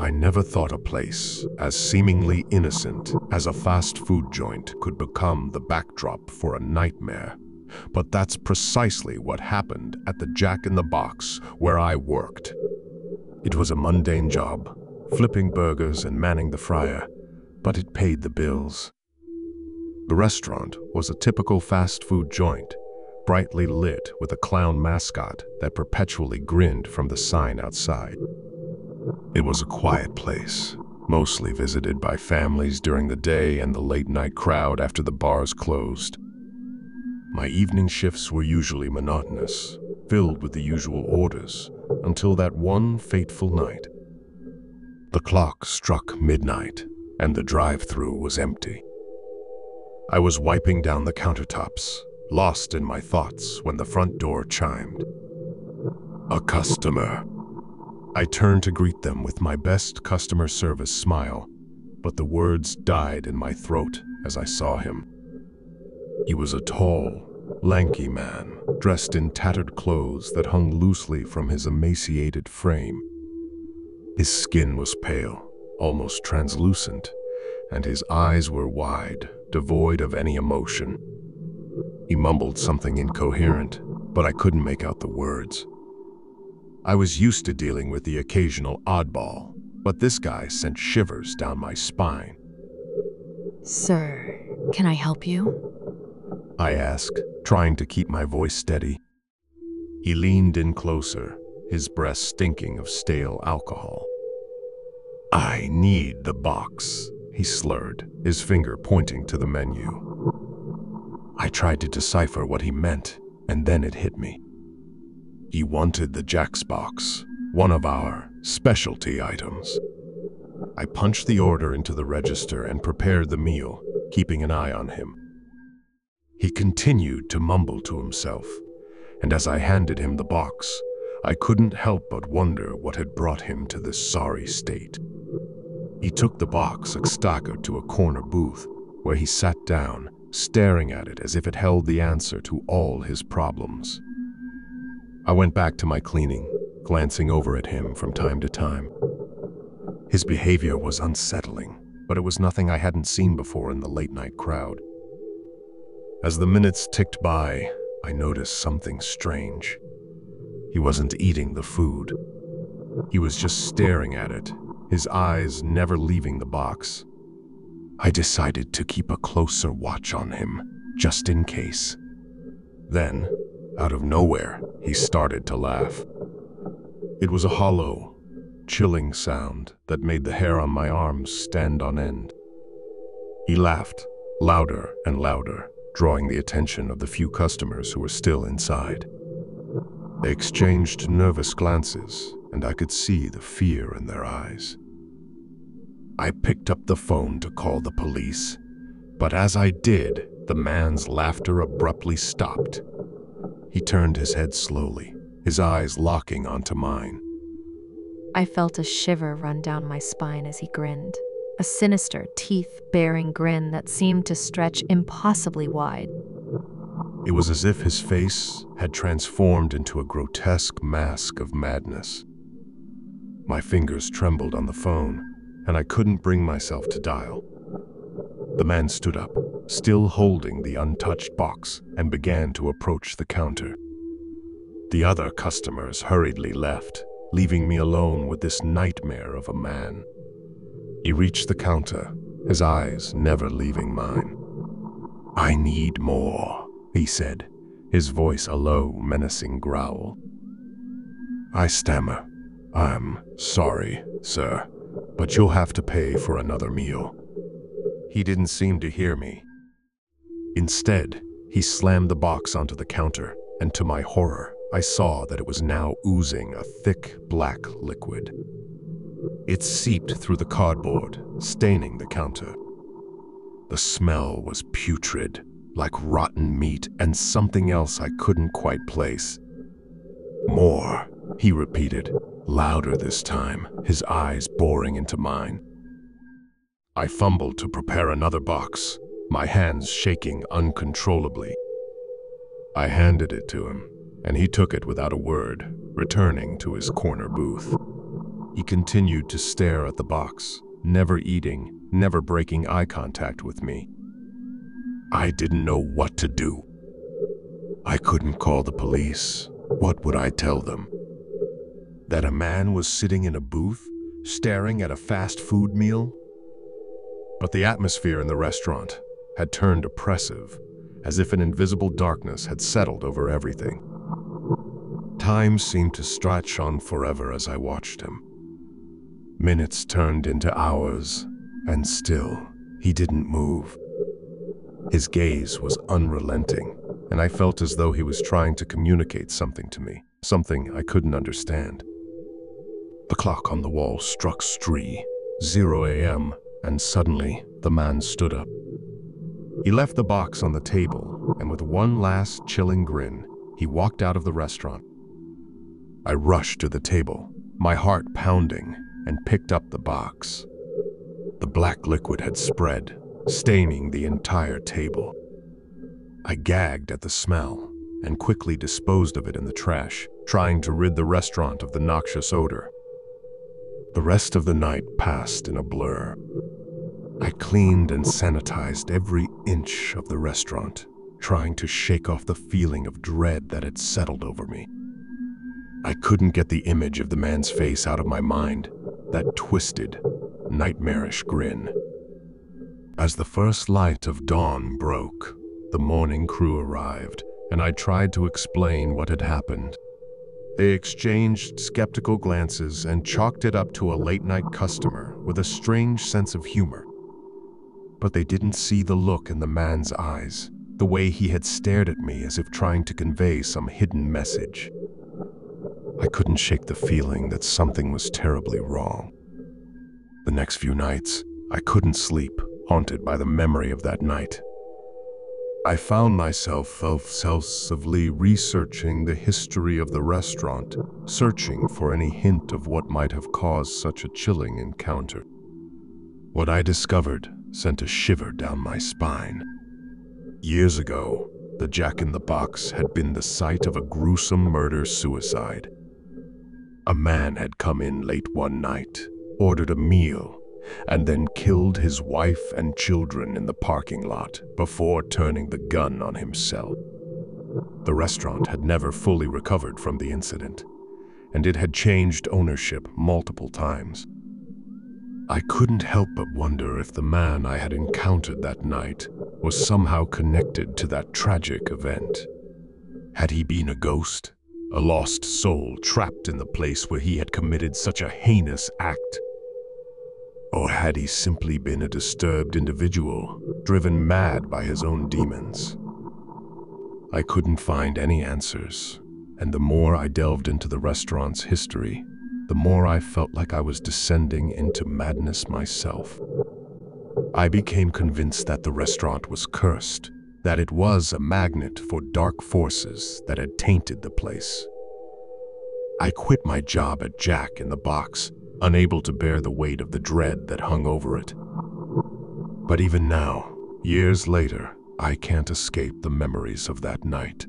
I never thought a place as seemingly innocent as a fast food joint could become the backdrop for a nightmare. But that's precisely what happened at the Jack in the Box where I worked. It was a mundane job, flipping burgers and manning the fryer, but it paid the bills. The restaurant was a typical fast food joint, brightly lit with a clown mascot that perpetually grinned from the sign outside. It was a quiet place, mostly visited by families during the day and the late-night crowd after the bars closed. My evening shifts were usually monotonous, filled with the usual orders, until that one fateful night. The clock struck midnight, and the drive-thru was empty. I was wiping down the countertops, lost in my thoughts when the front door chimed. A customer. I turned to greet them with my best customer service smile, but the words died in my throat as I saw him. He was a tall, lanky man, dressed in tattered clothes that hung loosely from his emaciated frame. His skin was pale, almost translucent, and his eyes were wide, devoid of any emotion. He mumbled something incoherent, but I couldn't make out the words. I was used to dealing with the occasional oddball, but this guy sent shivers down my spine. Sir, can I help you? I asked, trying to keep my voice steady. He leaned in closer, his breath stinking of stale alcohol. I need the box, he slurred, his finger pointing to the menu. I tried to decipher what he meant, and then it hit me. He wanted the Jack's box, one of our specialty items. I punched the order into the register and prepared the meal, keeping an eye on him. He continued to mumble to himself, and as I handed him the box, I couldn't help but wonder what had brought him to this sorry state. He took the box and staggered to a corner booth, where he sat down, staring at it as if it held the answer to all his problems. I went back to my cleaning, glancing over at him from time to time. His behavior was unsettling, but it was nothing I hadn't seen before in the late-night crowd. As the minutes ticked by, I noticed something strange. He wasn't eating the food. He was just staring at it, his eyes never leaving the box. I decided to keep a closer watch on him, just in case. Then, out of nowhere, he started to laugh. It was a hollow, chilling sound that made the hair on my arms stand on end. He laughed, louder and louder, drawing the attention of the few customers who were still inside. They exchanged nervous glances, and I could see the fear in their eyes. I picked up the phone to call the police, but as I did, the man's laughter abruptly stopped. He turned his head slowly, his eyes locking onto mine. I felt a shiver run down my spine as he grinned, a sinister, teeth-baring grin that seemed to stretch impossibly wide. It was as if his face had transformed into a grotesque mask of madness. My fingers trembled on the phone, and I couldn't bring myself to dial. The man stood up, still holding the untouched box, and began to approach the counter. The other customers hurriedly left, leaving me alone with this nightmare of a man. He reached the counter, his eyes never leaving mine. "I need more," he said, his voice a low, menacing growl. I stammer, "I'm sorry, sir, but you'll have to pay for another meal." He didn't seem to hear me. Instead, he slammed the box onto the counter, and to my horror, I saw that it was now oozing a thick, black liquid. It seeped through the cardboard, staining the counter. The smell was putrid, like rotten meat and something else I couldn't quite place. "More," he repeated, louder this time, his eyes boring into mine. I fumbled to prepare another box, my hands shaking uncontrollably. I handed it to him, and he took it without a word, returning to his corner booth. He continued to stare at the box, never eating, never breaking eye contact with me. I didn't know what to do. I couldn't call the police. What would I tell them? That a man was sitting in a booth, staring at a fast food meal? But the atmosphere in the restaurant had turned oppressive, as if an invisible darkness had settled over everything. Time seemed to stretch on forever as I watched him. Minutes turned into hours, and still, he didn't move. His gaze was unrelenting, and I felt as though he was trying to communicate something to me, something I couldn't understand. The clock on the wall struck 0 a.m., and suddenly, the man stood up. He left the box on the table, and with one last chilling grin, he walked out of the restaurant. I rushed to the table, my heart pounding, and picked up the box. The black liquid had spread, staining the entire table. I gagged at the smell and quickly disposed of it in the trash, trying to rid the restaurant of the noxious odor. The rest of the night passed in a blur. I cleaned and sanitized every inch of the restaurant, trying to shake off the feeling of dread that had settled over me. I couldn't get the image of the man's face out of my mind, that twisted, nightmarish grin. As the first light of dawn broke, the morning crew arrived, and I tried to explain what had happened. They exchanged skeptical glances and chalked it up to a late-night customer with a strange sense of humor. But they didn't see the look in the man's eyes, the way he had stared at me as if trying to convey some hidden message. I couldn't shake the feeling that something was terribly wrong. The next few nights, I couldn't sleep, haunted by the memory of that night. I found myself obsessively researching the history of the restaurant, searching for any hint of what might have caused such a chilling encounter. What I discovered sent a shiver down my spine. Years ago, the Jack-in-the-Box had been the site of a gruesome murder-suicide. A man had come in late one night, ordered a meal, and then killed his wife and children in the parking lot before turning the gun on himself. The restaurant had never fully recovered from the incident, and it had changed ownership multiple times. I couldn't help but wonder if the man I had encountered that night was somehow connected to that tragic event. Had he been a ghost? A lost soul trapped in the place where he had committed such a heinous act? Or had he simply been a disturbed individual, driven mad by his own demons? I couldn't find any answers, and the more I delved into the restaurant's history, the more I felt like I was descending into madness myself. I became convinced that the restaurant was cursed, that it was a magnet for dark forces that had tainted the place. I quit my job at Jack-in-the-Box, unable to bear the weight of the dread that hung over it. But even now, years later, I can't escape the memories of that night.